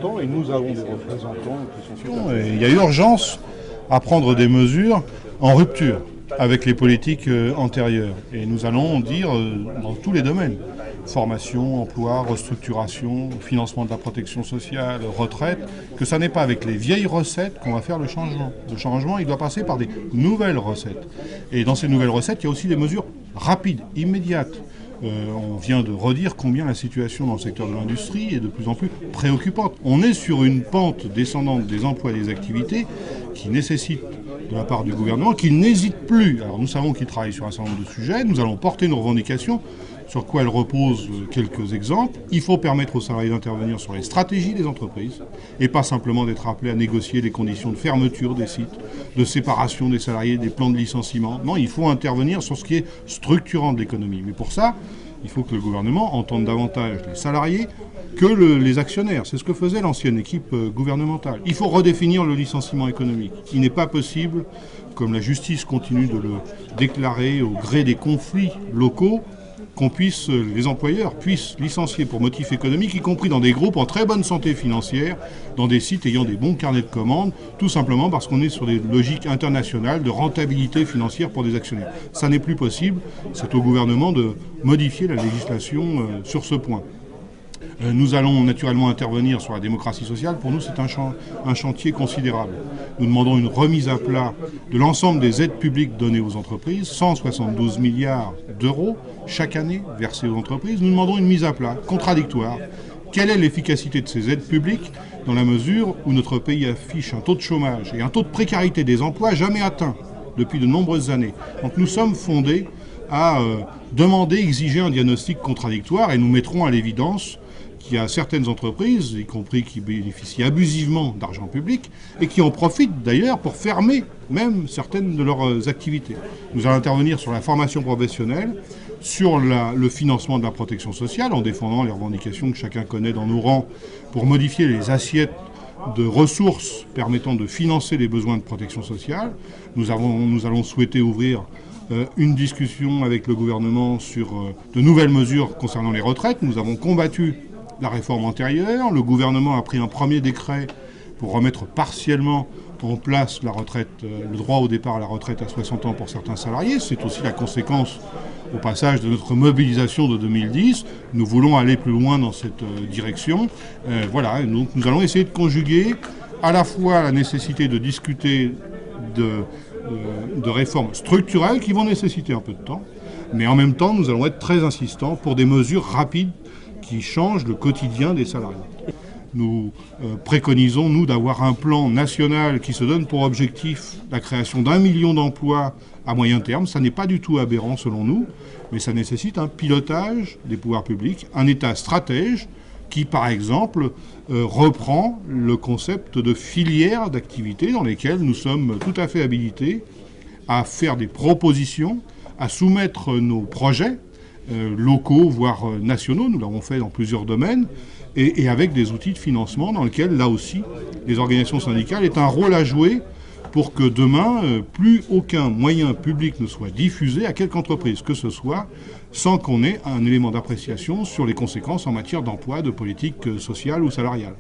représentants et nous avons des représentants qui sont... Il y a urgence à prendre des mesures en rupture avec les politiques antérieures. Et nous allons dire dans tous les domaines, formation, emploi, restructuration, financement de la protection sociale, retraite, que ça n'est pas avec les vieilles recettes qu'on va faire le changement. Le changement, il doit passer par des nouvelles recettes. Et dans ces nouvelles recettes, il y a aussi des mesures rapides, immédiates. On vient de redire combien la situation dans le secteur de l'industrie est de plus en plus préoccupante. On est sur une pente descendante des emplois et des activités qui nécessite de la part du gouvernement, qu'il n'hésite plus. Alors nous savons qu'il travaille sur un certain nombre de sujets, nous allons porter nos revendications, sur quoi elles reposent quelques exemples. Il faut permettre aux salariés d'intervenir sur les stratégies des entreprises et pas simplement d'être appelés à négocier les conditions de fermeture des sites, de séparation des salariés, des plans de licenciement. Non, il faut intervenir sur ce qui est structurant de l'économie. Mais pour ça, il faut que le gouvernement entende davantage les salariés que les actionnaires. C'est ce que faisait l'ancienne équipe gouvernementale. Il faut redéfinir le licenciement économique. Il n'est pas possible, comme la justice continue de le déclarer au gré des conflits locaux, les employeurs puissent licencier pour motif économique, y compris dans des groupes en très bonne santé financière, dans des sites ayant des bons carnets de commandes, tout simplement parce qu'on est sur des logiques internationales de rentabilité financière pour des actionnaires. Ça n'est plus possible, c'est au gouvernement de modifier la législation sur ce point. Nous allons naturellement intervenir sur la démocratie sociale. Pour nous, c'est un chantier considérable. Nous demandons une remise à plat de l'ensemble des aides publiques données aux entreprises, 172 milliards d'euros chaque année versés aux entreprises. Nous demandons une mise à plat contradictoire. Quelle est l'efficacité de ces aides publiques dans la mesure où notre pays affiche un taux de chômage et un taux de précarité des emplois jamais atteint depuis de nombreuses années. Donc nous sommes fondés à demander, exiger un diagnostic contradictoire et nous mettrons à l'évidence qu'il y a certaines entreprises, y compris qui bénéficient abusivement d'argent public, et qui en profitent d'ailleurs pour fermer même certaines de leurs activités. Nous allons intervenir sur la formation professionnelle, sur le financement de la protection sociale, en défendant les revendications que chacun connaît dans nos rangs, pour modifier les assiettes de ressources permettant de financer les besoins de protection sociale. Nous allons souhaiter ouvrir une discussion avec le gouvernement sur de nouvelles mesures concernant les retraites. Nous avons combattu la réforme antérieure. Le gouvernement a pris un premier décret pour remettre partiellement en place la retraite, le droit au départ à la retraite à 60 ans pour certains salariés. C'est aussi la conséquence au passage de notre mobilisation de 2010. Nous voulons aller plus loin dans cette direction. Voilà, donc nous allons essayer de conjuguer à la fois la nécessité de discuter de réformes structurelles qui vont nécessiter un peu de temps, mais en même temps, nous allons être très insistants pour des mesures rapides qui changent le quotidien des salariés. Nous préconisons, nous, d'avoir un plan national qui se donne pour objectif la création d'1 million d'emplois à moyen terme. Ça n'est pas du tout aberrant selon nous, mais ça nécessite un pilotage des pouvoirs publics, un État stratège qui, par exemple, reprend le concept de filières d'activités dans lesquelles nous sommes tout à fait habilités à faire des propositions, à soumettre nos projets locaux, voire nationaux. Nous l'avons fait dans plusieurs domaines, et avec des outils de financement dans lesquels, là aussi, les organisations syndicales aient un rôle à jouer pour que demain, plus aucun moyen public ne soit diffusé à quelque entreprise que ce soit, sans qu'on ait un élément d'appréciation sur les conséquences en matière d'emploi, de politique sociale ou salariale.